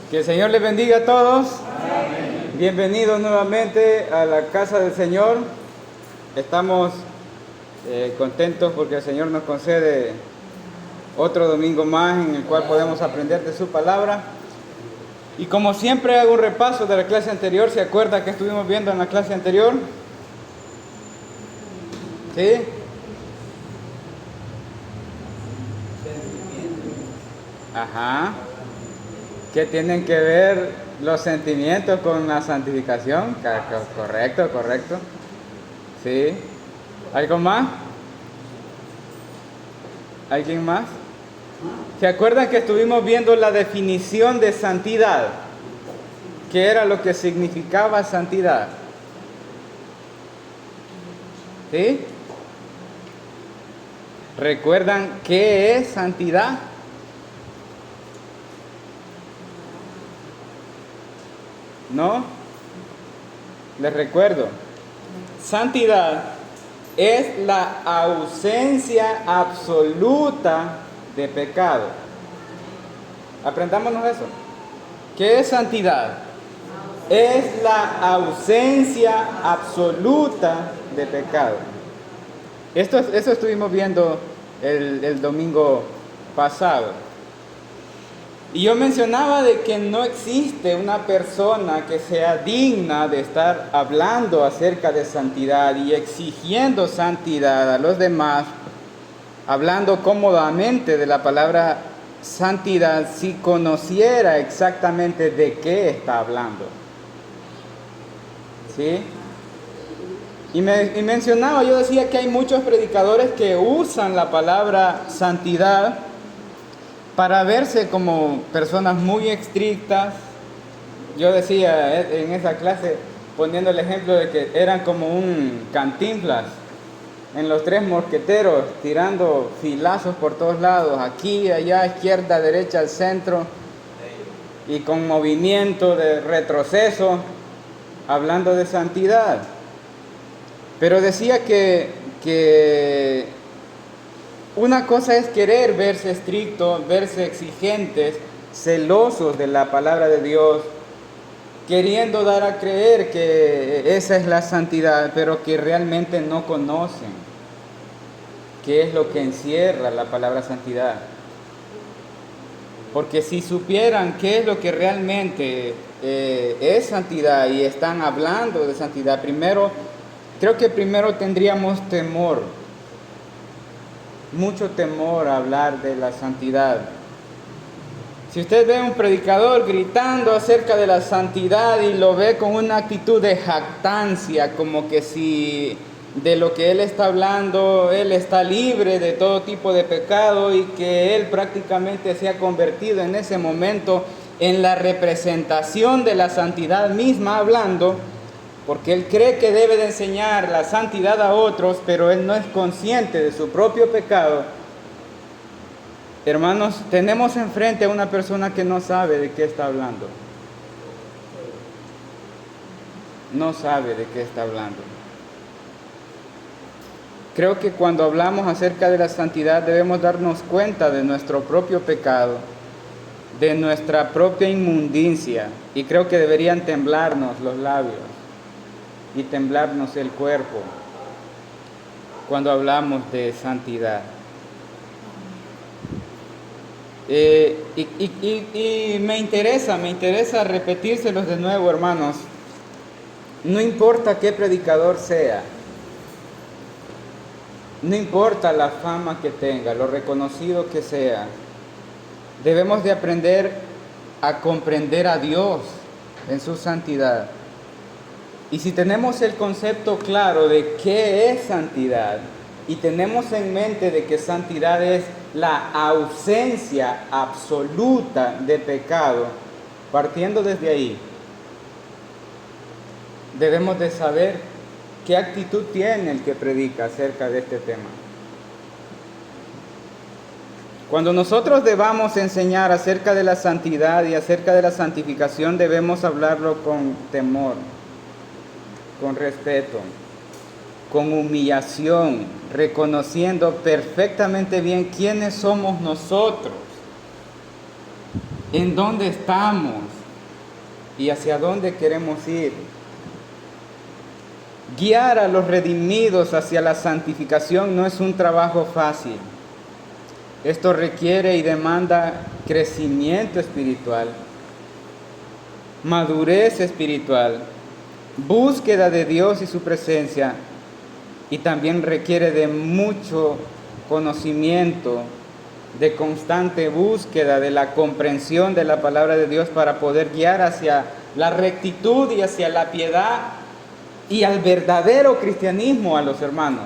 Que el Señor les bendiga a todos. Amén. Bienvenidos nuevamente a la casa del Señor. Estamos contentos porque el Señor nos concede otro domingo más en el cual podemos aprender de su palabra. Y como siempre hago un repaso de la clase anterior. ¿Se acuerda que estuvimos viendo en la clase anterior? ¿Sí? Ajá. ¿Qué tienen que ver los sentimientos con la santificación? Correcto, correcto. Sí. ¿Algo más? ¿Alguien más? ¿Se acuerdan que estuvimos viendo la definición de santidad? ¿Qué era lo que significaba santidad? ¿Sí? ¿Recuerdan qué es santidad? ¿No? Les recuerdo. Santidad es la ausencia absoluta de pecado. Aprendámonos eso. ¿Qué es santidad? Es la ausencia absoluta de pecado. Eso estuvimos viendo el domingo pasado. Y yo mencionaba de que no existe una persona que sea digna de estar hablando acerca de santidad y exigiendo santidad a los demás, hablando cómodamente de la palabra santidad, si conociera exactamente de qué está hablando. ¿Sí? Y mencionaba, yo decía que hay muchos predicadores que usan la palabra santidad para verse como personas muy estrictas. Yo decía en esa clase, poniendo el ejemplo de que eran como un Cantinflas en Los Tres Mosqueteros, tirando filazos por todos lados, aquí, allá, izquierda, derecha, al centro, y con movimiento de retroceso, hablando de santidad. Pero decía que una cosa es querer verse estrictos, verse exigentes, celosos de la palabra de Dios, queriendo dar a creer que esa es la santidad, pero que realmente no conocen qué es lo que encierra la palabra santidad. Porque si supieran qué es lo que realmente es santidad y están hablando de santidad, creo que primero tendríamos temor. Mucho temor a hablar de la santidad. Si usted ve a un predicador gritando acerca de la santidad y lo ve con una actitud de jactancia, como que si de lo que él está hablando, él está libre de todo tipo de pecado y que él prácticamente se ha convertido en ese momento en la representación de la santidad misma hablando, porque él cree que debe de enseñar la santidad a otros, pero él no es consciente de su propio pecado. Hermanos, tenemos enfrente a una persona que no sabe de qué está hablando. No sabe de qué está hablando. Creo que cuando hablamos acerca de la santidad debemos darnos cuenta de nuestro propio pecado, de nuestra propia inmundicia, y creo que deberían temblarnos los labios y temblarnos el cuerpo cuando hablamos de santidad. Y me interesa repetírselos de nuevo, hermanos. No importa qué predicador sea, no importa la fama que tenga, lo reconocido que sea, debemos de aprender a comprender a Dios en su santidad. Y si tenemos el concepto claro de qué es santidad y tenemos en mente de que santidad es la ausencia absoluta de pecado, partiendo desde ahí, debemos de saber qué actitud tiene el que predica acerca de este tema. Cuando nosotros debamos enseñar acerca de la santidad y acerca de la santificación, debemos hablarlo con temor, con respeto, con humillación, reconociendo perfectamente bien quiénes somos nosotros en dónde estamos y hacia dónde queremos ir. Guiar a los redimidos hacia la santificación no es un trabajo fácil. Esto requiere y demanda crecimiento espiritual, madurez espiritual, búsqueda de Dios y su presencia, y también requiere de mucho conocimiento, de constante búsqueda de la comprensión de la palabra de Dios para poder guiar hacia la rectitud y hacia la piedad y al verdadero cristianismo a los hermanos.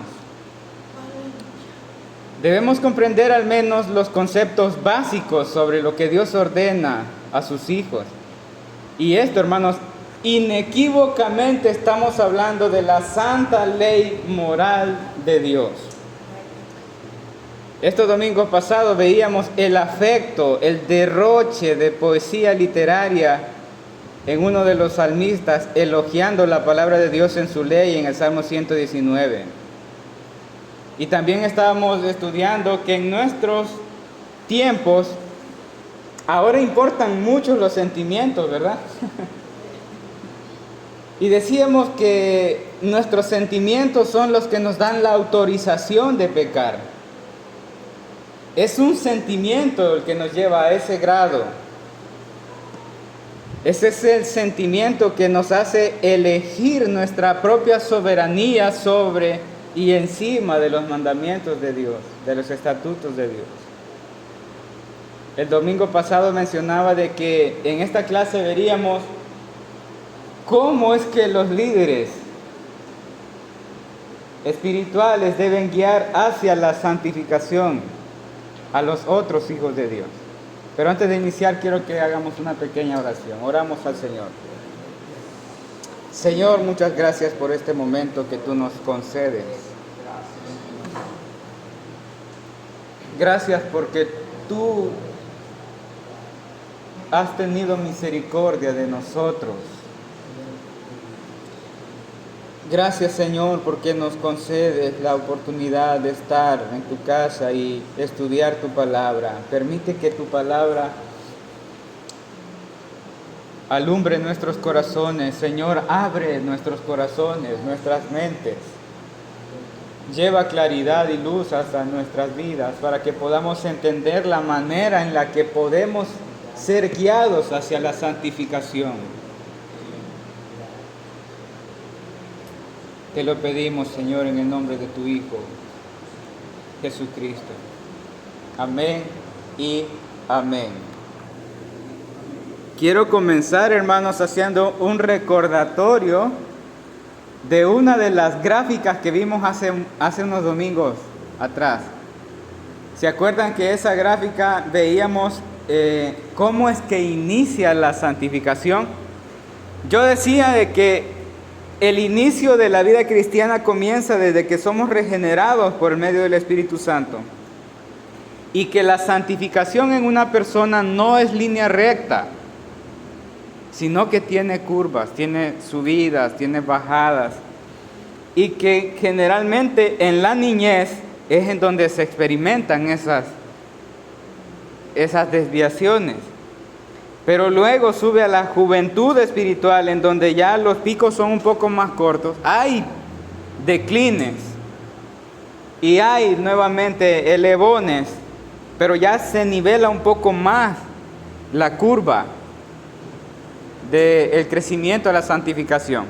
Debemos comprender al menos los conceptos básicos sobre lo que Dios ordena a sus hijos. Y esto, hermanos, inequívocamente estamos hablando de la santa ley moral de Dios. Estos domingos pasados veíamos el afecto, el derroche de poesía literaria en uno de los salmistas elogiando la palabra de Dios en su ley en el Salmo 119. Y también estábamos estudiando que en nuestros tiempos ahora importan mucho los sentimientos, ¿verdad? Y decíamos que nuestros sentimientos son los que nos dan la autorización de pecar. Es un sentimiento el que nos lleva a ese grado. Ese es el sentimiento que nos hace elegir nuestra propia soberanía sobre y encima de los mandamientos de Dios, de los estatutos de Dios. El domingo pasado mencionaba de que en esta clase veríamos cómo es que los líderes espirituales deben guiar hacia la santificación a los otros hijos de Dios. Pero antes de iniciar quiero que hagamos una pequeña oración. Oramos al Señor. Señor, muchas gracias por este momento que tú nos concedes. Gracias porque tú has tenido misericordia de nosotros. Gracias, Señor, porque nos concedes la oportunidad de estar en tu casa y estudiar tu palabra. Permite que tu palabra alumbre nuestros corazones. Señor, abre nuestros corazones, nuestras mentes. Lleva claridad y luz hasta nuestras vidas para que podamos entender la manera en la que podemos ser guiados hacia la santificación. Te lo pedimos, Señor, en el nombre de tu Hijo, Jesucristo. Amén y amén. Quiero comenzar, hermanos, haciendo un recordatorio de una de las gráficas que vimos hace unos domingos atrás. ¿Se acuerdan que esa gráfica veíamos cómo es que inicia la santificación? Yo decía de que el inicio de la vida cristiana comienza desde que somos regenerados por el medio del Espíritu Santo. Y que la santificación en una persona no es línea recta, sino que tiene curvas, tiene subidas, tiene bajadas. Y que generalmente en la niñez es en donde se experimentan esas desviaciones. Pero luego sube a la juventud espiritual, en donde ya los picos son un poco más cortos. Hay declines y hay nuevamente elevones, pero ya se nivela un poco más la curva del crecimiento a la santificación.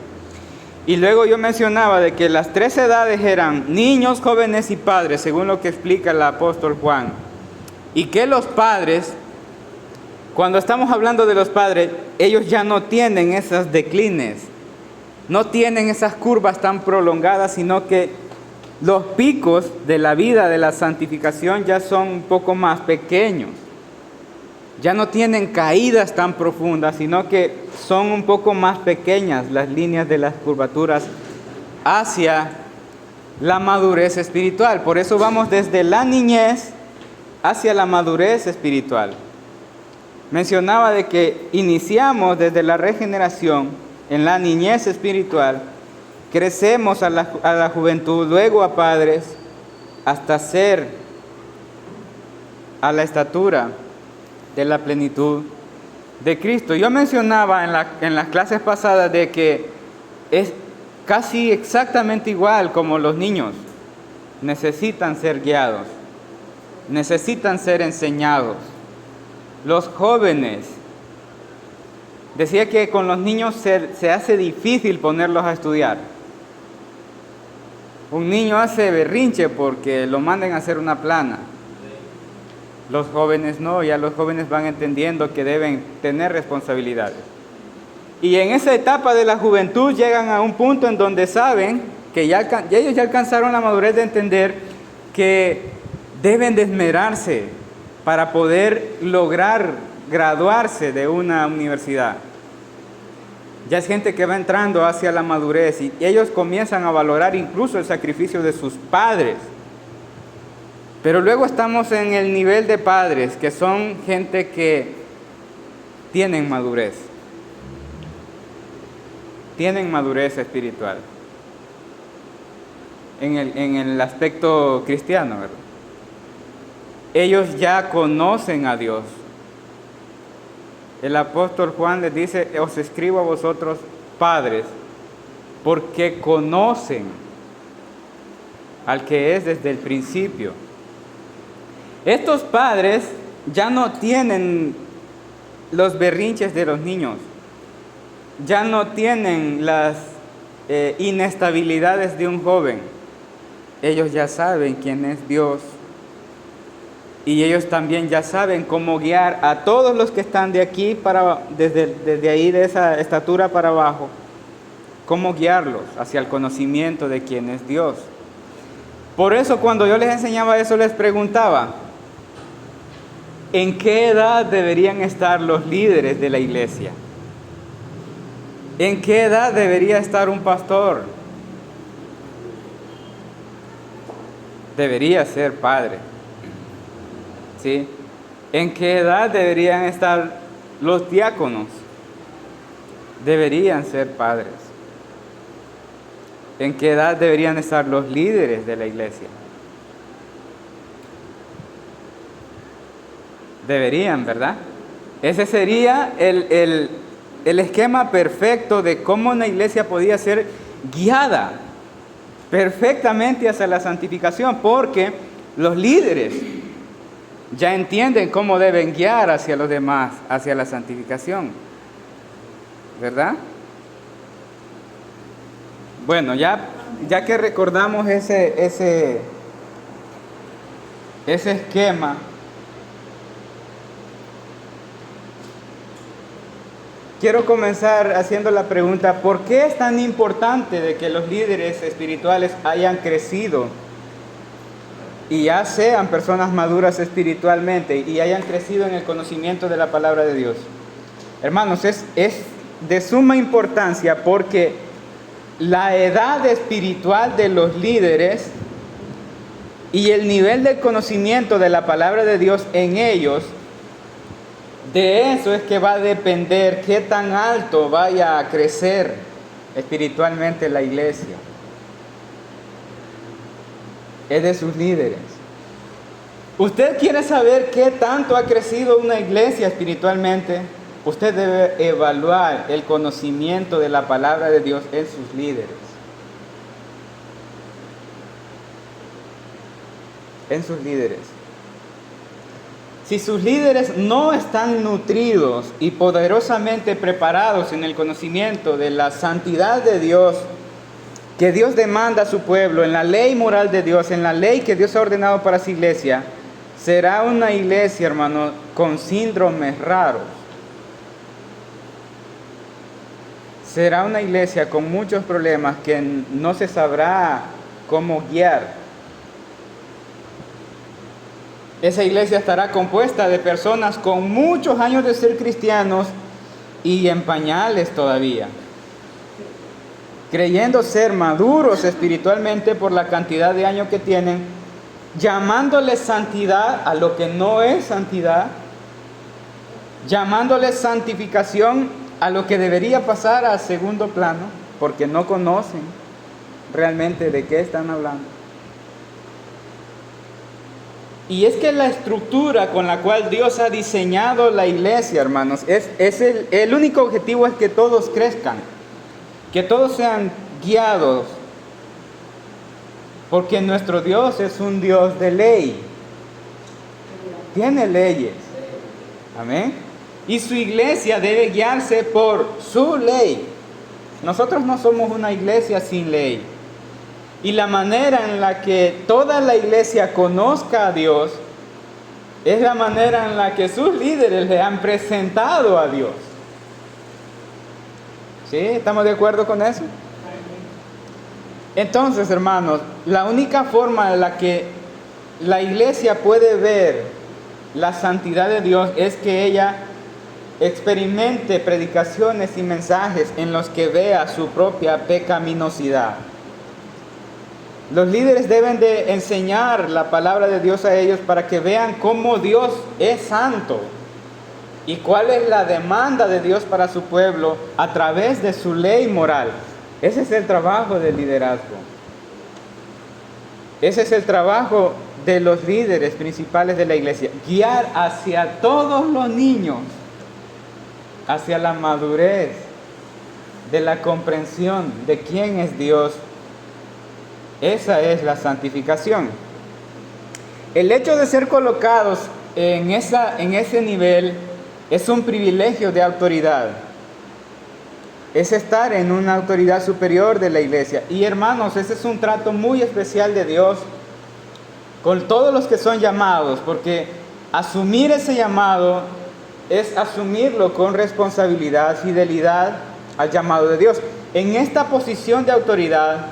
Y luego yo mencionaba de que las 3 edades eran niños, jóvenes y padres, según lo que explica el apóstol Juan. Y que los padres, cuando estamos hablando de los padres, ellos ya no tienen esos declines, no tienen esas curvas tan prolongadas, sino que los picos de la vida de la santificación ya son un poco más pequeños. Ya no tienen caídas tan profundas, sino que son un poco más pequeñas las líneas de las curvaturas hacia la madurez espiritual. Por eso vamos desde la niñez hacia la madurez espiritual. Mencionaba de que iniciamos desde la regeneración en la niñez espiritual, crecemos a la juventud, luego a padres, hasta ser a la estatura de la plenitud de Cristo. Yo mencionaba en las clases pasadas de que es casi exactamente igual como los niños. Necesitan ser guiados, necesitan ser enseñados. Los jóvenes, decía que con los niños se hace difícil ponerlos a estudiar. Un niño hace berrinche porque lo manden a hacer una plana. Los jóvenes no, ya los jóvenes van entendiendo que deben tener responsabilidades. Y en esa etapa de la juventud llegan a un punto en donde saben que ellos ya alcanzaron la madurez de entender que deben de esmerarse para poder lograr graduarse de una universidad. Ya es gente que va entrando hacia la madurez y ellos comienzan a valorar incluso el sacrificio de sus padres. Pero luego estamos en el nivel de padres, que son gente que tienen madurez espiritual, en el aspecto cristiano, ¿verdad? Ellos ya conocen a Dios. El apóstol Juan les dice: os escribo a vosotros, padres, porque conocen al que es desde el principio. Estos padres ya no tienen los berrinches de los niños, ya no tienen las inestabilidades de un joven. Ellos ya saben quién es Dios y ellos también ya saben cómo guiar a todos los que están de aquí desde ahí, de esa estatura para abajo, cómo guiarlos hacia el conocimiento de quién es Dios. Por eso cuando yo les enseñaba eso, les preguntaba: ¿en qué edad deberían estar los líderes de la iglesia? ¿En qué edad debería estar un pastor? Debería ser padre, ¿sí? ¿En qué edad deberían estar los diáconos? Deberían ser padres. ¿En qué edad deberían estar los líderes de la iglesia? Deberían, ¿verdad? Ese sería el esquema perfecto de cómo una iglesia podía ser guiada perfectamente hacia la santificación, porque los líderes ya entienden cómo deben guiar hacia los demás, hacia la santificación, ¿verdad? Bueno, ya que recordamos ese esquema, quiero comenzar haciendo la pregunta: ¿por qué es tan importante de que los líderes espirituales hayan crecido y ya sean personas maduras espiritualmente y hayan crecido en el conocimiento de la palabra de Dios? Hermanos, es de suma importancia porque la edad espiritual de los líderes y el nivel de conocimiento de la palabra de Dios en ellos, de eso es que va a depender qué tan alto vaya a crecer espiritualmente la iglesia. Es de sus líderes. ¿Usted quiere saber qué tanto ha crecido una iglesia espiritualmente? Usted debe evaluar el conocimiento de la palabra de Dios en sus líderes. En sus líderes. Si sus líderes no están nutridos y poderosamente preparados en el conocimiento de la santidad de Dios, que Dios demanda a su pueblo, en la ley moral de Dios, en la ley que Dios ha ordenado para su iglesia, será una iglesia, hermano, con síndromes raros. Será una iglesia con muchos problemas que no se sabrá cómo guiar. Esa iglesia estará compuesta de personas con muchos años de ser cristianos y en pañales todavía, creyendo ser maduros espiritualmente por la cantidad de años que tienen, llamándole santidad a lo que no es santidad, llamándole santificación a lo que debería pasar a segundo plano, porque no conocen realmente de qué están hablando. Y es que la estructura con la cual Dios ha diseñado la iglesia, hermanos, el único objetivo es que todos crezcan, que todos sean guiados, porque nuestro Dios es un Dios de ley, tiene leyes, amén, y su iglesia debe guiarse por su ley. Nosotros no somos una iglesia sin ley. Y la manera en la que toda la iglesia conozca a Dios es la manera en la que sus líderes le han presentado a Dios. ¿Sí? ¿Estamos de acuerdo con eso? Entonces, hermanos, la única forma en la que la iglesia puede ver la santidad de Dios es que ella experimente predicaciones y mensajes en los que vea su propia pecaminosidad. Los líderes deben de enseñar la palabra de Dios a ellos para que vean cómo Dios es santo y cuál es la demanda de Dios para su pueblo a través de su ley moral. Ese es el trabajo del liderazgo. Ese es el trabajo de los líderes principales de la iglesia. Guiar hacia todos los niños, hacia la madurez de la comprensión de quién es Dios. Esa es la santificación. El hecho de ser colocados en ese nivel es un privilegio de autoridad. Es estar en una autoridad superior de la iglesia. Y hermanos, ese es un trato muy especial de Dios con todos los que son llamados, porque asumir ese llamado es asumirlo con responsabilidad, fidelidad al llamado de Dios. En esta posición de autoridad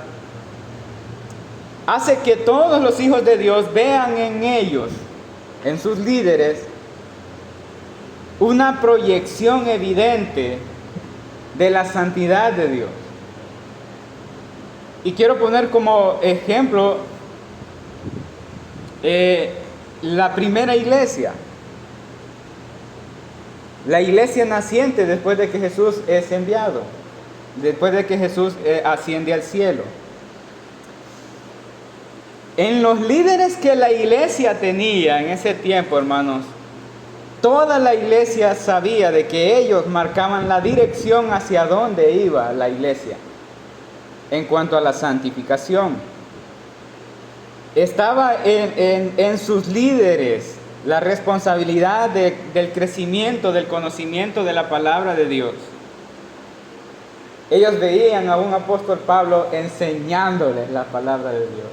hace que todos los hijos de Dios vean en ellos, en sus líderes, una proyección evidente de la santidad de Dios. Y quiero poner como ejemplo la primera iglesia, la iglesia naciente después de que Jesús es enviado, después de que Jesús asciende al cielo. En los líderes que la iglesia tenía en ese tiempo, hermanos, toda la iglesia sabía de que ellos marcaban la dirección hacia dónde iba la iglesia en cuanto a la santificación. Estaba en sus líderes la responsabilidad del crecimiento, del conocimiento de la palabra de Dios. Ellos veían a un apóstol Pablo enseñándoles la palabra de Dios.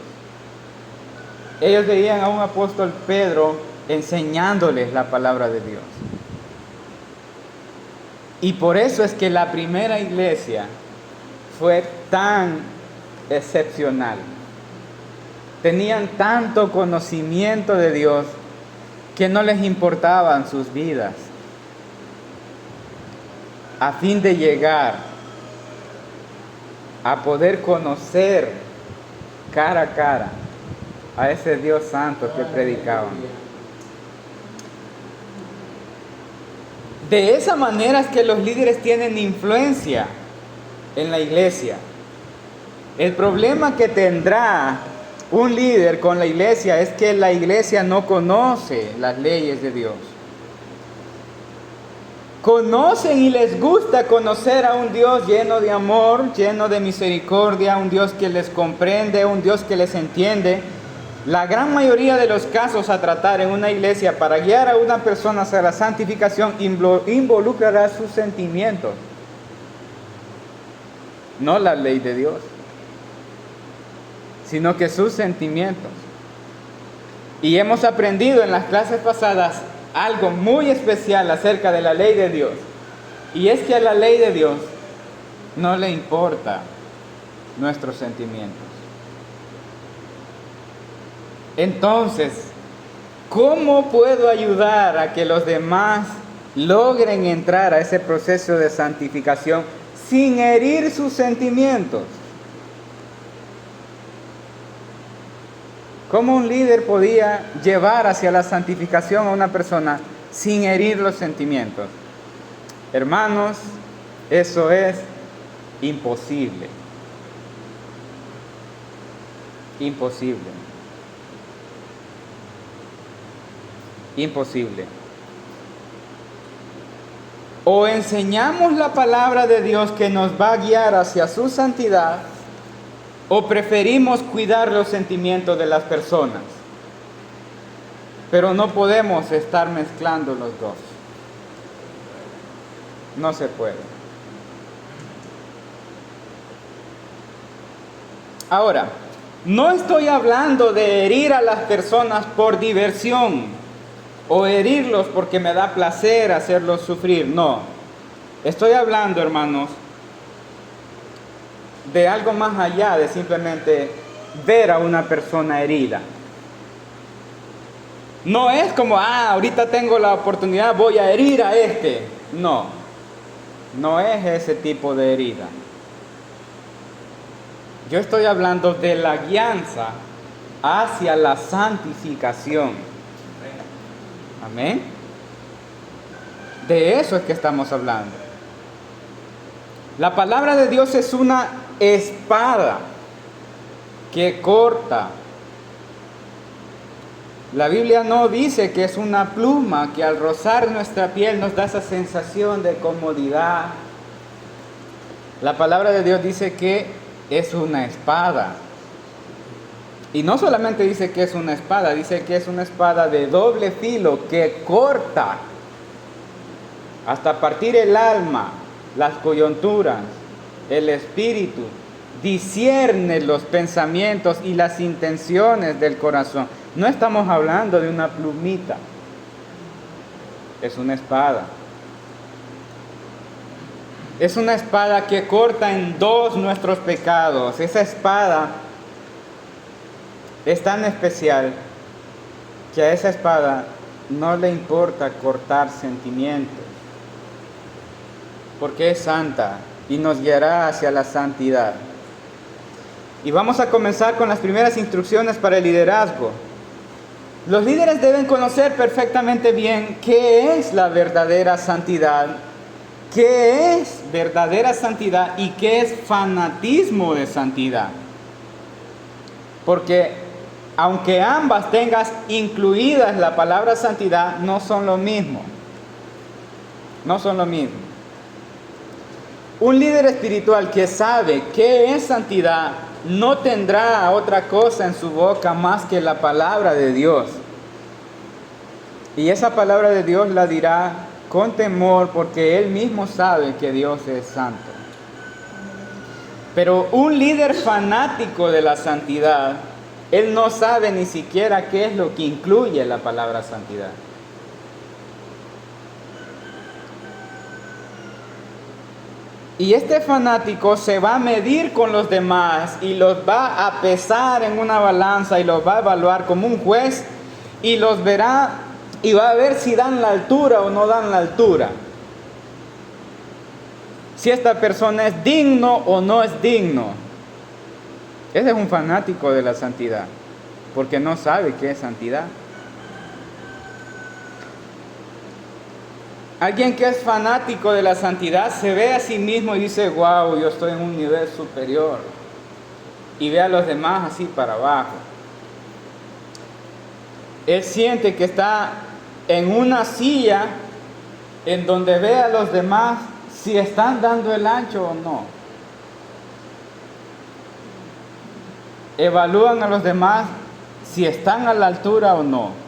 Ellos veían a un apóstol Pedro enseñándoles la palabra de Dios. Y por eso es que la primera iglesia fue tan excepcional. Tenían tanto conocimiento de Dios que no les importaban sus vidas, a fin de llegar a poder conocer cara a cara a ese Dios santo que predicaban. De esa manera es que los líderes tienen influencia en la iglesia. El problema que tendrá un líder con la iglesia es que la iglesia no conoce las leyes de Dios. Conocen y les gusta conocer a un Dios lleno de amor, lleno de misericordia, un Dios que les comprende, un Dios que les entiende. La gran mayoría de los casos a tratar en una iglesia para guiar a una persona hacia la santificación involucrará sus sentimientos, no la ley de Dios, sino que sus sentimientos. Y hemos aprendido en las clases pasadas algo muy especial acerca de la ley de Dios. Y es que a la ley de Dios no le importa nuestros sentimientos. Entonces, ¿cómo puedo ayudar a que los demás logren entrar a ese proceso de santificación sin herir sus sentimientos? ¿Cómo un líder podía llevar hacia la santificación a una persona sin herir los sentimientos? Hermanos, eso es imposible. Imposible. Imposible. O enseñamos la palabra de Dios que nos va a guiar hacia su santidad, o preferimos cuidar los sentimientos de las personas. Pero no podemos estar mezclando los dos. No se puede. Ahora, no estoy hablando de herir a las personas por diversión o herirlos porque me da placer hacerlos sufrir. No. Estoy hablando, hermanos, de algo más allá de simplemente ver a una persona herida. No es como, ahorita tengo la oportunidad, voy a herir a este. No, no es ese tipo de herida. Yo estoy hablando de la guianza hacia la santificación. Amén. De eso es que estamos hablando. La palabra de Dios es una espada que corta. La Biblia no dice que es una pluma que al rozar nuestra piel nos da esa sensación de comodidad. La palabra de Dios dice que es una espada. Y no solamente dice que es una espada, dice que es una espada de doble filo que corta hasta partir el alma, las coyunturas, el espíritu, discierne los pensamientos y las intenciones del corazón. No estamos hablando de una plumita, es una espada. Es una espada que corta en dos nuestros pecados. Esa espada es tan especial que a esa espada no le importa cortar sentimientos, porque es santa y nos guiará hacia la santidad. Y vamos a comenzar con las primeras instrucciones para el liderazgo. Los líderes deben conocer perfectamente bien qué es la verdadera santidad, qué es verdadera santidad y qué es fanatismo de santidad. Porque aunque ambas tengas incluidas la palabra santidad, no son lo mismo. No son lo mismo. Un líder espiritual que sabe qué es santidad no tendrá otra cosa en su boca más que la palabra de Dios. Y esa palabra de Dios la dirá con temor porque él mismo sabe que Dios es santo. Pero un líder fanático de la santidad, él no sabe ni siquiera qué es lo que incluye la palabra santidad. Y este fanático se va a medir con los demás y los va a pesar en una balanza y los va a evaluar como un juez y los verá y va a ver si dan la altura o no dan la altura. Si esta persona es digno o no es digno. Ese es un fanático de la santidad, porque no sabe qué es santidad. Alguien que es fanático de la santidad se ve a sí mismo y dice, wow, yo estoy en un nivel superior. Y ve a los demás así para abajo. Él siente que está en una silla en donde ve a los demás si están dando el ancho o no. Evalúan a los demás si están a la altura o no.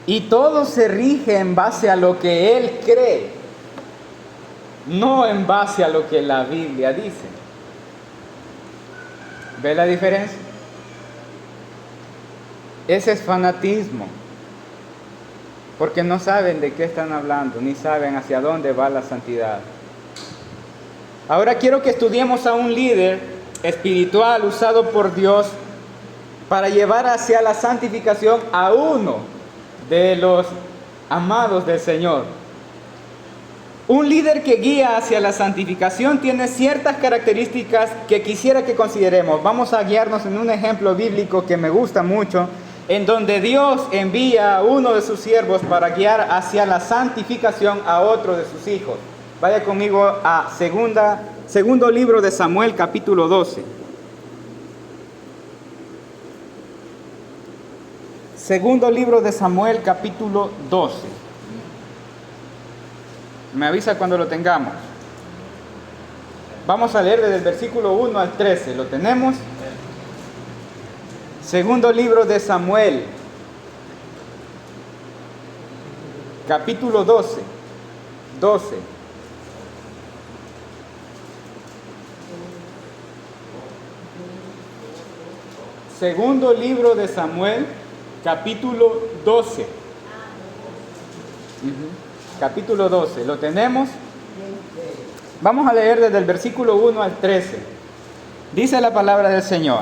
Y todo se rige en base a lo que él cree, no en base a lo que la Biblia dice. ¿Ve la diferencia? Ese es fanatismo, porque no saben de qué están hablando, ni saben hacia dónde va la santidad. Ahora quiero que estudiemos a un líder espiritual usado por Dios para llevar hacia la santificación a uno de los amados del Señor. Un líder que guía hacia la santificación tiene ciertas características que quisiera que consideremos. Vamos a guiarnos en un ejemplo bíblico que me gusta mucho, en donde Dios envía a uno de sus siervos para guiar hacia la santificación a otro de sus hijos. Vaya conmigo a segundo libro de Samuel, capítulo 12. Segundo libro de Samuel, capítulo 12. Me avisa cuando lo tengamos. Vamos a leer desde el versículo 1 al 13. ¿Lo tenemos? Segundo libro de Samuel, capítulo 12. Segundo libro de Samuel, capítulo 12. Capítulo 12. ¿Lo tenemos? Vamos a leer desde el versículo 1 al 13. Dice la palabra del Señor.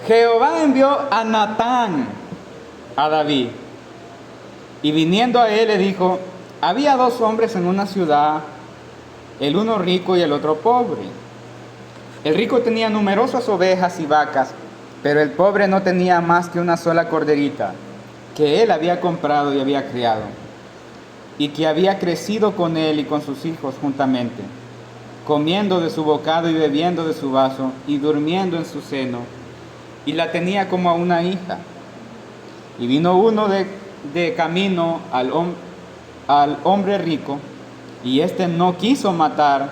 Jehová envió a Natán a David, y viniendo a él le dijo: había dos hombres en una ciudad, el uno rico y el otro pobre. El rico tenía numerosas ovejas y vacas, pero el pobre no tenía más que una sola corderita, que él había comprado y había criado, y que había crecido con él y con sus hijos juntamente, comiendo de su bocado y bebiendo de su vaso, y durmiendo en su seno, y la tenía como a una hija. Y vino uno de camino al hombre rico, y éste no quiso matar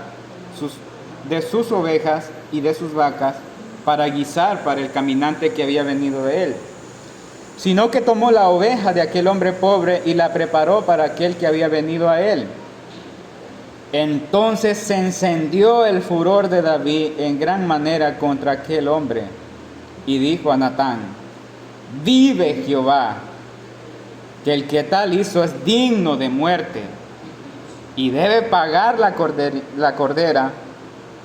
de sus ovejas y de sus vacas para guisar para el caminante que había venido de él, sino que tomó la oveja de aquel hombre pobre y la preparó para aquel que había venido a él. Entonces se encendió el furor de David en gran manera contra aquel hombre, y dijo a Natán: vive Jehová, que el que tal hizo es digno de muerte, y debe pagar la cordera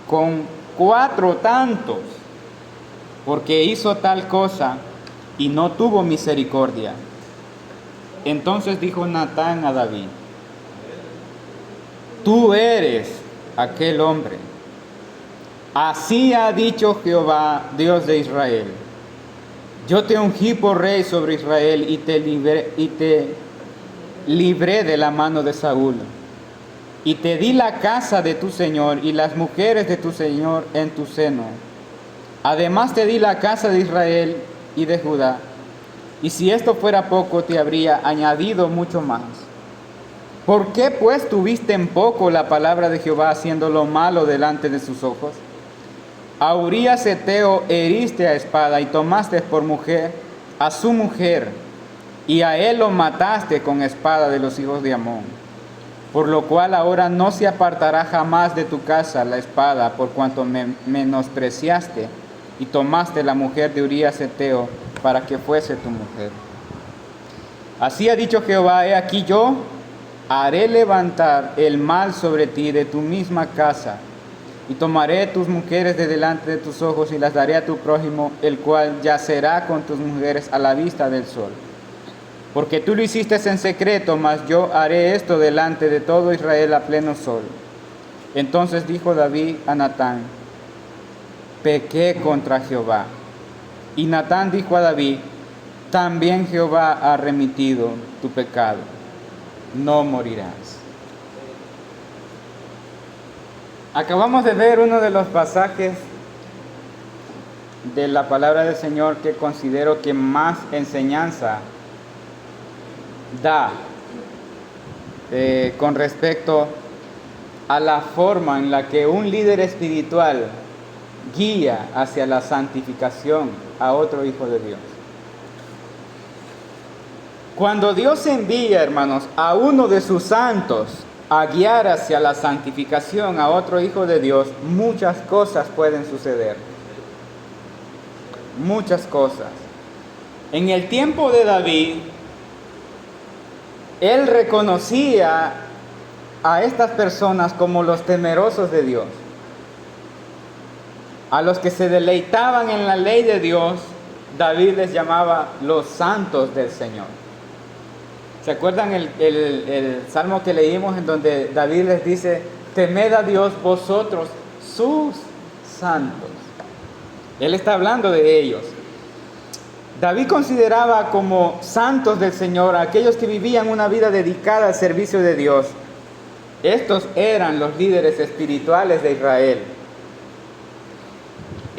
con 4 tantos, porque hizo tal cosa y no tuvo misericordia. Entonces dijo Natán a David: tú eres aquel hombre. Así ha dicho Jehová, Dios de Israel: yo te ungí por rey sobre Israel y te libré de la mano de Saúl, y te di la casa de tu señor y las mujeres de tu señor en tu seno. Además te di la casa de Israel y de Judá, y si esto fuera poco, te habría añadido mucho más. ¿Por qué pues tuviste en poco la palabra de Jehová, haciendo lo malo delante de sus ojos? A Urías Heteo heriste a espada y tomaste por mujer a su mujer, y a él lo mataste con espada de los hijos de Amón. Por lo cual ahora no se apartará jamás de tu casa la espada, por cuanto me menospreciaste y tomaste la mujer de Urías Heteo para que fuese tu mujer. Así ha dicho Jehová: he aquí yo haré levantar el mal sobre ti de tu misma casa, y tomaré tus mujeres de delante de tus ojos y las daré a tu prójimo, el cual yacerá con tus mujeres a la vista del sol. Porque tú lo hiciste en secreto, mas yo haré esto delante de todo Israel a pleno sol. Entonces dijo David a Natán: pequé contra Jehová. Y Natán dijo a David: también Jehová ha remitido tu pecado, no morirás. Acabamos de ver uno de los pasajes de la palabra del Señor que considero que más enseñanza da con respecto a la forma en la que un líder espiritual guía hacia la santificación a otro hijo de Dios. Cuando Dios envía, hermanos, a uno de sus santos a guiar hacia la santificación a otro hijo de Dios, muchas cosas pueden suceder. Muchas cosas. En el tiempo de David, él reconocía a estas personas como los temerosos de Dios. A los que se deleitaban en la ley de Dios, David les llamaba los santos del Señor. ¿Se acuerdan el salmo que leímos en donde David les dice: temed a Dios vosotros, sus santos? Él está hablando de ellos. David consideraba como santos del Señor a aquellos que vivían una vida dedicada al servicio de Dios. Estos eran los líderes espirituales de Israel.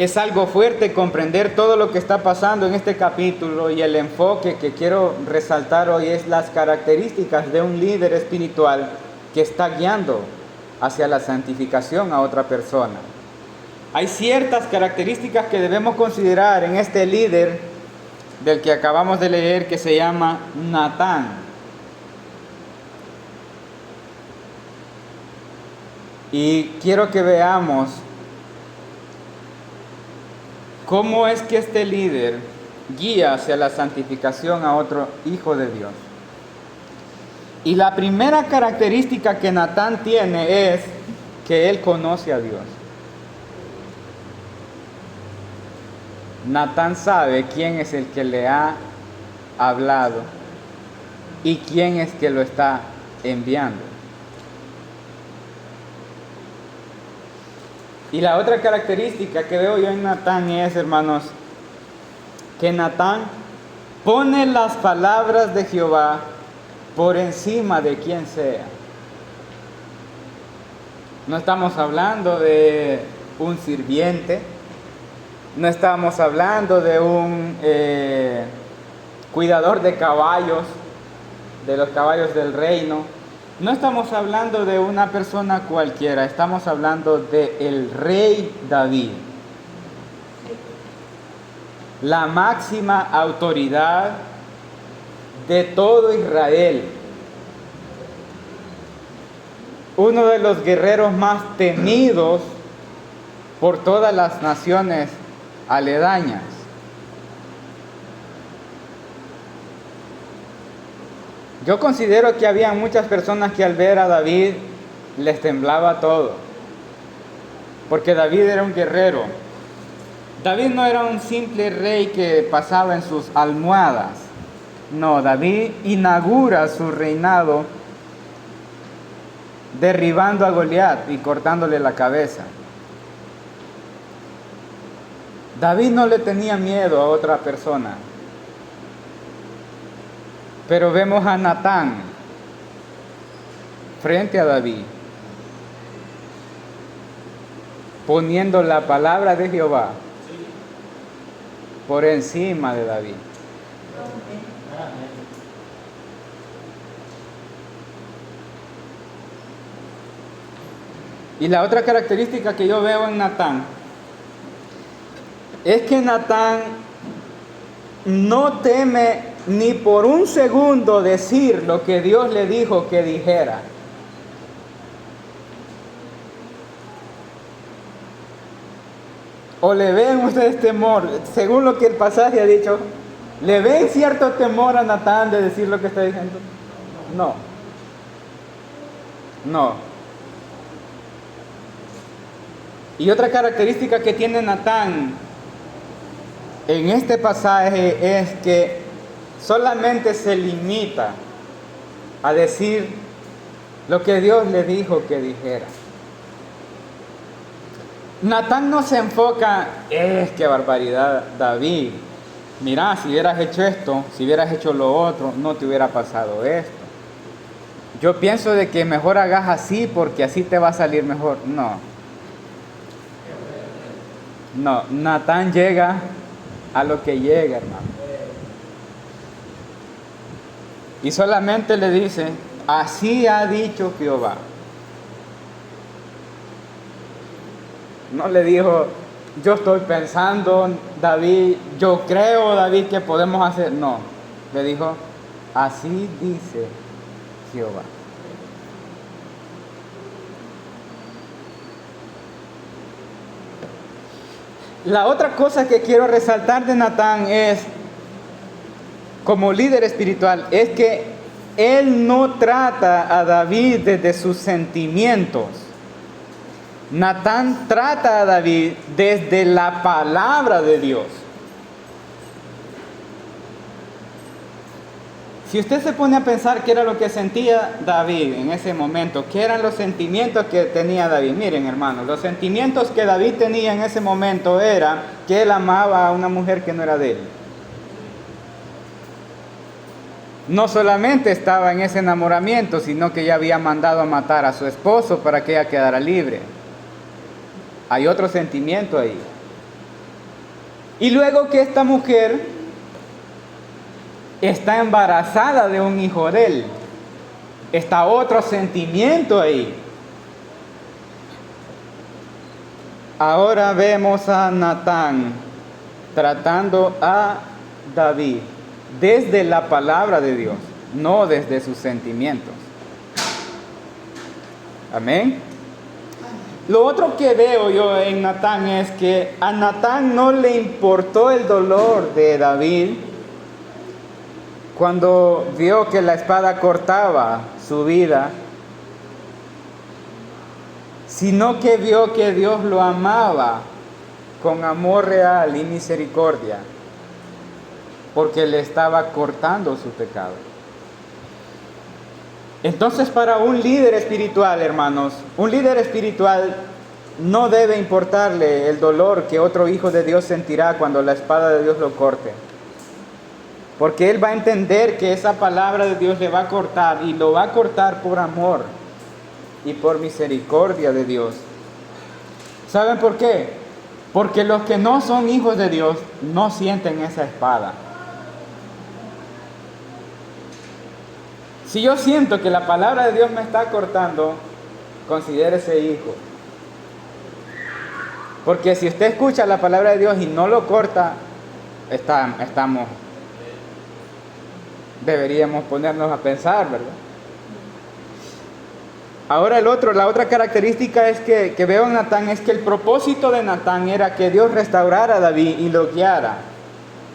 Es algo fuerte comprender todo lo que está pasando en este capítulo, y el enfoque que quiero resaltar hoy es las características de un líder espiritual que está guiando hacia la santificación a otra persona. Hay ciertas características que debemos considerar en este líder del que acabamos de leer, que se llama Natán. Y quiero que veamos cómo es que este líder guía hacia la santificación a otro hijo de Dios. Y la primera característica que Natán tiene es que él conoce a Dios. Natán sabe quién es el que le ha hablado y quién es que lo está enviando. Y la otra característica que veo yo en Natán es, hermanos, que Natán pone las palabras de Jehová por encima de quien sea. No estamos hablando de un sirviente, no estamos hablando de un cuidador de caballos, de los caballos del reino. No estamos hablando de una persona cualquiera, estamos hablando del rey David, la máxima autoridad de todo Israel, uno de los guerreros más temidos por todas las naciones aledañas. Yo considero que había muchas personas que al ver a David les temblaba todo, porque David era un guerrero. David no era un simple rey que pasaba en sus almohadas. No, David inaugura su reinado derribando a Goliat y cortándole la cabeza. David no le tenía miedo a otra persona. Pero vemos a Natán frente a David, poniendo la palabra de Jehová por encima de David. Y la otra característica que yo veo en Natán es que Natán no teme ni por un segundo decir lo que Dios le dijo que dijera. ¿O le ven ustedes temor? Según lo que el pasaje ha dicho, ¿le ven cierto temor a Natán de decir lo que está diciendo? No. No. Y otra característica que tiene Natán en este pasaje es que solamente se limita a decir lo que Dios le dijo que dijera. Natán no se enfoca, qué barbaridad, David. Mira, si hubieras hecho esto, si hubieras hecho lo otro, no te hubiera pasado esto. Yo pienso de que mejor hagas así porque así te va a salir mejor. No, Natán llega a lo que llega, hermano. Y solamente le dice, así ha dicho Jehová. No le dijo, yo estoy pensando, David, yo creo, David, que podemos hacer. No, le dijo, así dice Jehová. La otra cosa que quiero resaltar de Natán es, como líder espiritual, es que él no trata a David desde sus sentimientos. Natán trata a David desde la palabra de Dios. Si usted se pone a pensar qué era lo que sentía David en ese momento, qué eran los sentimientos que tenía David. Miren, hermanos, los sentimientos que David tenía en ese momento era que él amaba a una mujer que no era de él. No solamente estaba en ese enamoramiento, sino que ya había mandado a matar a su esposo para que ella quedara libre. Hay otro sentimiento ahí. Y luego que esta mujer está embarazada de un hijo de él, está otro sentimiento ahí. Ahora vemos a Natán tratando a David desde la palabra de Dios, no desde sus sentimientos. Amén. Lo otro que veo yo en Natán es que a Natán no le importó el dolor de David cuando vio que la espada cortaba su vida, sino que vio que Dios lo amaba con amor real y misericordia, porque le estaba cortando su pecado. Entonces, para un líder espiritual, hermanos, un líder espiritual no debe importarle el dolor que otro hijo de Dios sentirá cuando la espada de Dios lo corte, porque él va a entender que esa palabra de Dios le va a cortar, y lo va a cortar por amor y por misericordia de Dios. ¿Saben por qué? Porque los que no son hijos de Dios no sienten esa espada. Si yo siento que la palabra de Dios me está cortando, considérese hijo. Porque si usted escucha la palabra de Dios y no lo corta, deberíamos ponernos a pensar, ¿verdad? Ahora la otra característica es que veo en Natán es que el propósito de Natán era que Dios restaurara a David y lo guiara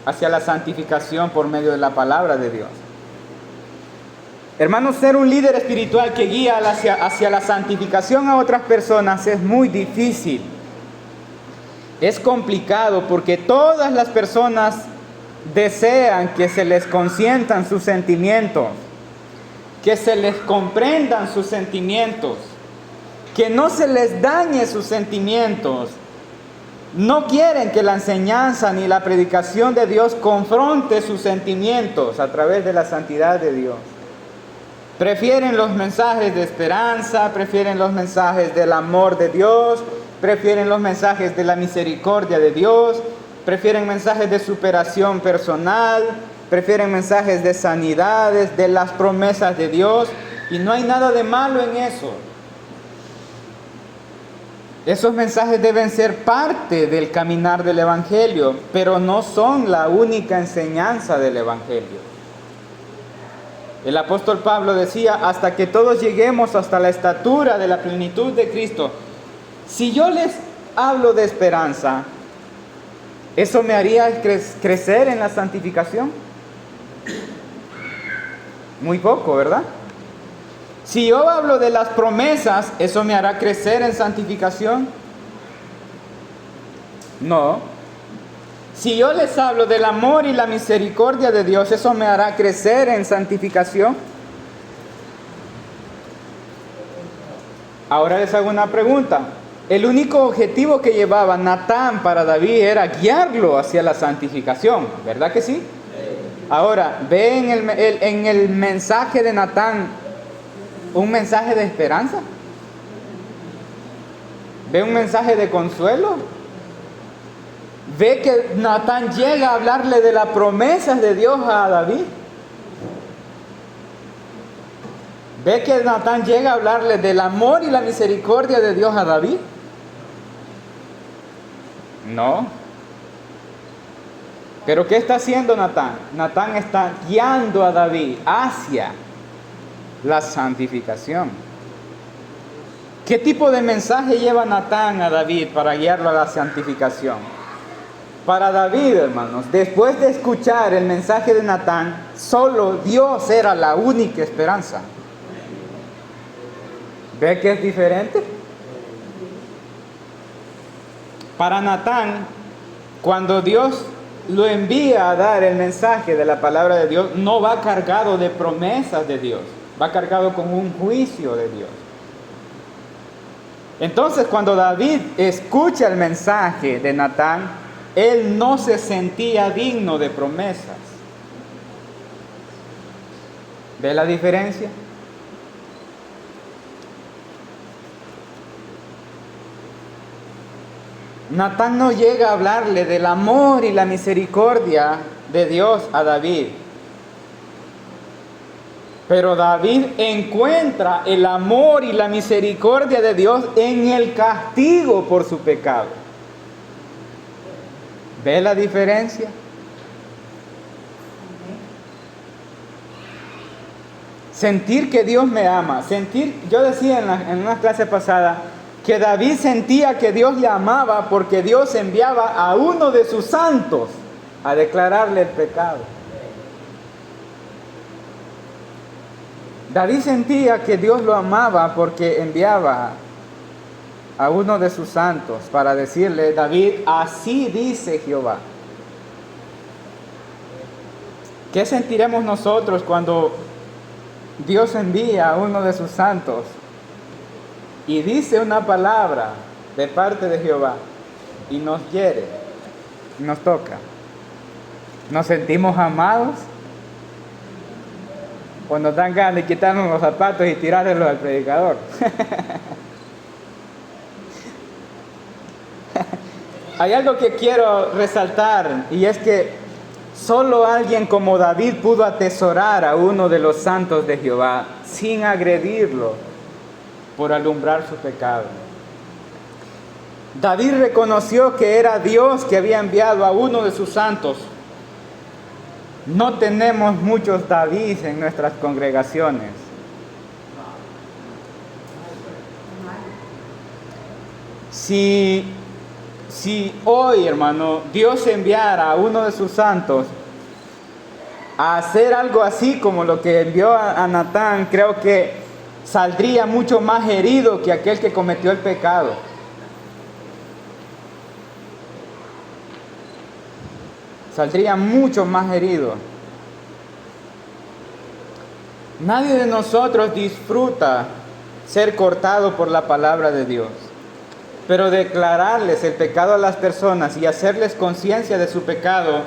hacia la santificación por medio de la palabra de Dios. Hermanos, ser un líder espiritual que guía hacia la santificación a otras personas es muy difícil. Es complicado porque todas las personas desean que se les consientan sus sentimientos, que se les comprendan sus sentimientos, que no se les dañe sus sentimientos. No quieren que la enseñanza ni la predicación de Dios confronte sus sentimientos a través de la santidad de Dios. Prefieren los mensajes de esperanza, prefieren los mensajes del amor de Dios, prefieren los mensajes de la misericordia de Dios, prefieren mensajes de superación personal, prefieren mensajes de sanidades, de las promesas de Dios, y no hay nada de malo en eso. Esos mensajes deben ser parte del caminar del Evangelio, pero no son la única enseñanza del Evangelio. El apóstol Pablo decía, hasta que todos lleguemos hasta la estatura de la plenitud de Cristo. Si yo les hablo de esperanza, ¿eso me haría crecer en la santificación? Muy poco, ¿verdad? Si yo hablo de las promesas, ¿eso me hará crecer en santificación? No. Si yo les hablo del amor y la misericordia de Dios, ¿eso me hará crecer en santificación? Ahora les hago una pregunta. El único objetivo que llevaba Natán para David era guiarlo hacia la santificación, ¿verdad que sí? Ahora, ¿ve en el mensaje de Natán un mensaje de esperanza? ¿Ve un mensaje de consuelo? ¿Ve que Natán llega a hablarle de las promesas de Dios a David? ¿Ve que Natán llega a hablarle del amor y la misericordia de Dios a David? No. ¿Pero qué está haciendo Natán? Natán está guiando a David hacia la santificación. ¿Qué tipo de mensaje lleva Natán a David para guiarlo a la santificación? Para David, hermanos, después de escuchar el mensaje de Natán, solo Dios era la única esperanza. ¿Ve que es diferente? Para Natán, cuando Dios lo envía a dar el mensaje de la palabra de Dios, no va cargado de promesas de Dios, va cargado con un juicio de Dios. Entonces, cuando David escucha el mensaje de Natán, él no se sentía digno de promesas. ¿Ve la diferencia? Natán no llega a hablarle del amor y la misericordia de Dios a David. Pero David encuentra el amor y la misericordia de Dios en el castigo por su pecado. ¿Ve la diferencia? Sentir que Dios me ama. Yo decía en una clase pasada que David sentía que Dios le amaba porque Dios enviaba a uno de sus santos a declararle el pecado. David sentía que Dios lo amaba porque enviaba a uno de sus santos para decirle: David, así dice Jehová. ¿Qué sentiremos nosotros cuando Dios envía a uno de sus santos y dice una palabra de parte de Jehová y nos hiere, nos toca? ¿Nos sentimos amados? ¿O nos dan ganas de quitarnos los zapatos y tirárselos al predicador? Hay algo que quiero resaltar, y es que solo alguien como David pudo atesorar a uno de los santos de Jehová sin agredirlo por alumbrar su pecado. David reconoció que era Dios que había enviado a uno de sus santos. No tenemos muchos Davids en nuestras congregaciones. Si hoy, hermano, Dios enviara a uno de sus santos a hacer algo así como lo que envió a Natán, creo que saldría mucho más herido que aquel que cometió el pecado. Saldría mucho más herido. Nadie de nosotros disfruta ser cortado por la palabra de Dios. Pero declararles el pecado a las personas y hacerles conciencia de su pecado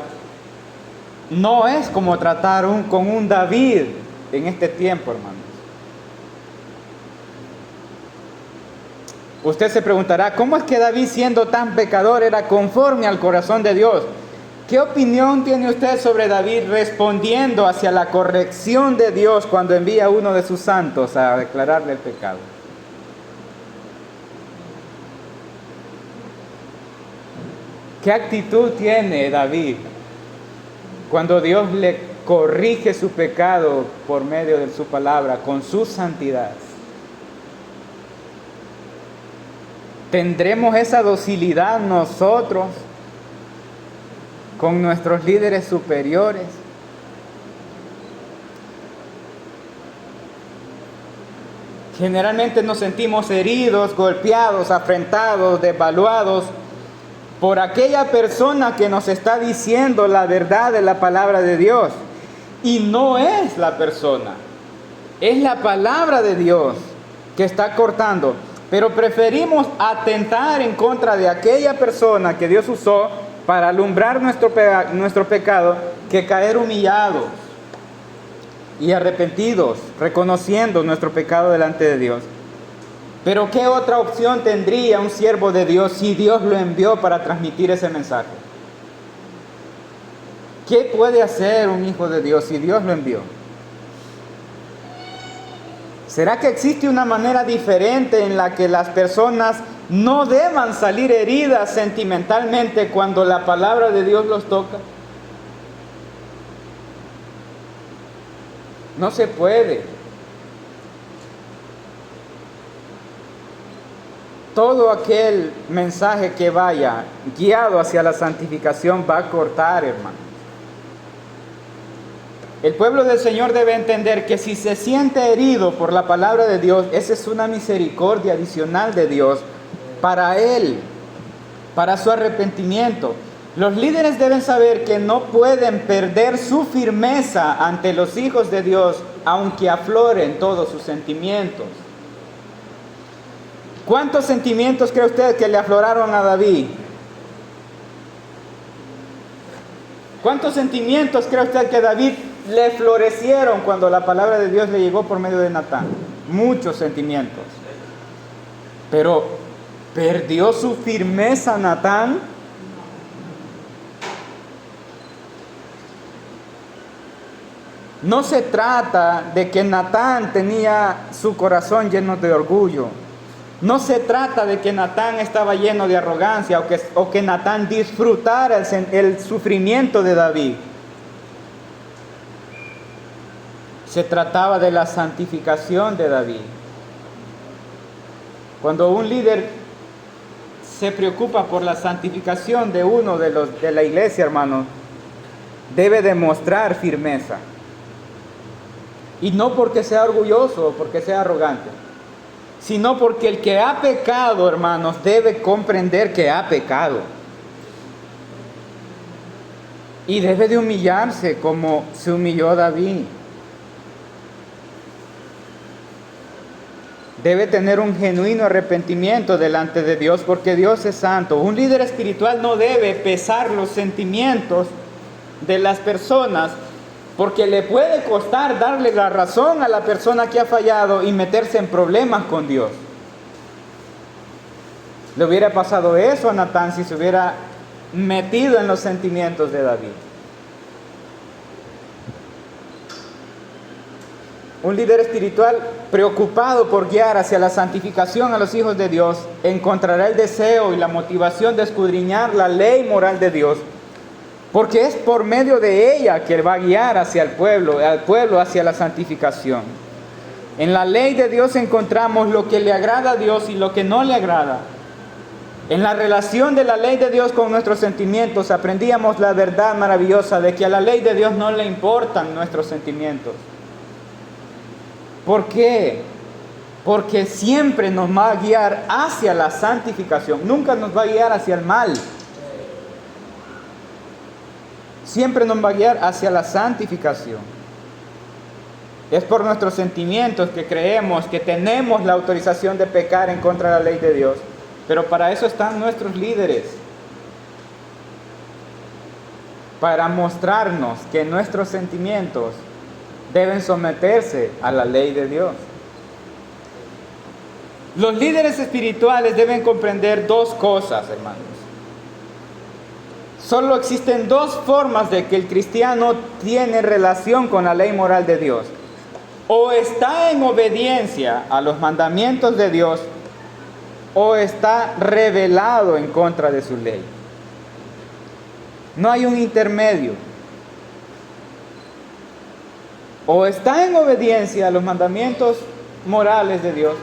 no es como tratar con un David en este tiempo, hermanos. Usted se preguntará, ¿cómo es que David, siendo tan pecador, era conforme al corazón de Dios? ¿Qué opinión tiene usted sobre David respondiendo hacia la corrección de Dios cuando envía a uno de sus santos a declararle el pecado? ¿Qué actitud tiene David cuando Dios le corrige su pecado por medio de su palabra, con su santidad? ¿Tendremos esa docilidad nosotros con nuestros líderes superiores? Generalmente nos sentimos heridos, golpeados, afrentados, devaluados por aquella persona que nos está diciendo la verdad de la palabra de Dios. Y no es la persona, es la palabra de Dios que está cortando. Pero preferimos atentar en contra de aquella persona que Dios usó para alumbrar nuestro pecado, que caer humillados y arrepentidos, reconociendo nuestro pecado delante de Dios. Pero ¿qué otra opción tendría un siervo de Dios si Dios lo envió para transmitir ese mensaje? ¿Qué puede hacer un hijo de Dios si Dios lo envió? ¿Será que existe una manera diferente en la que las personas no deban salir heridas sentimentalmente cuando la palabra de Dios los toca? No se puede. Todo aquel mensaje que vaya guiado hacia la santificación va a cortar, hermano. El pueblo del Señor debe entender que si se siente herido por la palabra de Dios, esa es una misericordia adicional de Dios para él, para su arrepentimiento. Los líderes deben saber que no pueden perder su firmeza ante los hijos de Dios, aunque afloren todos sus sentimientos. ¿Cuántos sentimientos cree usted que le afloraron a David? ¿Cuántos sentimientos cree usted que David le florecieron cuando la palabra de Dios le llegó por medio de Natán? Muchos sentimientos. Pero ¿Perdió su firmeza Natán? No se trata de que Natán tenía su corazón lleno de orgullo. No se trata de que Natán estaba lleno de arrogancia o que Natán disfrutara el sufrimiento de David. Se trataba de la santificación de David. Cuando un líder se preocupa por la santificación de uno de la iglesia, hermano, debe demostrar firmeza. Y no porque sea orgulloso o porque sea arrogante, sino porque el que ha pecado, hermanos, debe comprender que ha pecado. Y debe de humillarse como se humilló David. Debe tener un genuino arrepentimiento delante de Dios, porque Dios es santo. Un líder espiritual no debe pesar los sentimientos de las personas, porque le puede costar darle la razón a la persona que ha fallado y meterse en problemas con Dios. Le hubiera pasado eso a Natán si se hubiera metido en los sentimientos de David. Un líder espiritual preocupado por guiar hacia la santificación a los hijos de Dios encontrará el deseo y la motivación de escudriñar la ley moral de Dios, porque es por medio de ella que va a guiar hacia el pueblo hacia la santificación. En la ley de Dios encontramos lo que le agrada a Dios y lo que no le agrada. En la relación de la ley de Dios con nuestros sentimientos aprendíamos la verdad maravillosa de que a la ley de Dios no le importan nuestros sentimientos. ¿Por qué? Porque siempre nos va a guiar hacia la santificación, nunca nos va a guiar hacia el mal. Siempre nos va a guiar hacia la santificación. Es por nuestros sentimientos que creemos que tenemos la autorización de pecar en contra de la ley de Dios. Pero para eso están nuestros líderes. Para mostrarnos que nuestros sentimientos deben someterse a la ley de Dios. Los líderes espirituales deben comprender dos cosas, hermanos. Solo existen dos formas de que el cristiano tiene relación con la ley moral de Dios. O está en obediencia a los mandamientos de Dios, o está rebelado en contra de su ley. No hay un intermedio. O está en obediencia a los mandamientos morales de Dios,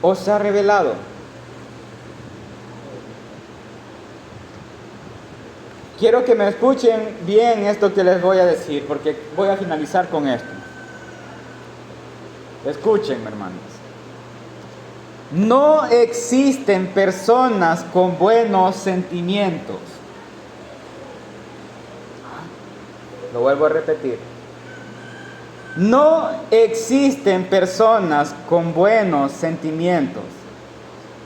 o se ha rebelado. Quiero que me escuchen bien esto que les voy a decir, porque voy a finalizar con esto. Escúchenme, hermanos. No existen personas con buenos sentimientos. Lo vuelvo a repetir. No existen personas con buenos sentimientos.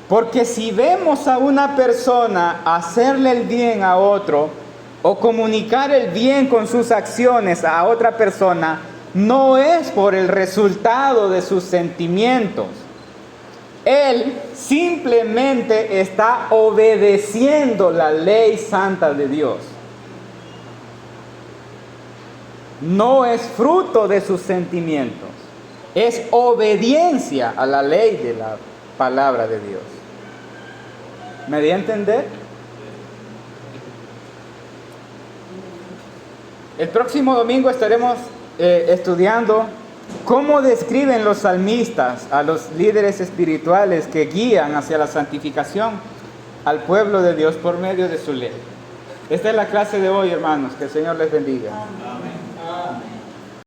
Porque si vemos a una persona hacerle el bien a otro o comunicar el bien con sus acciones a otra persona, no es por el resultado de sus sentimientos. Él simplemente está obedeciendo la ley santa de Dios. No es fruto de sus sentimientos, es obediencia a la ley de la palabra de Dios. ¿Me di a entender? El próximo domingo estaremos estudiando cómo describen los salmistas a los líderes espirituales que guían hacia la santificación al pueblo de Dios por medio de su ley. Esta es la clase de hoy, hermanos. Que el Señor les bendiga.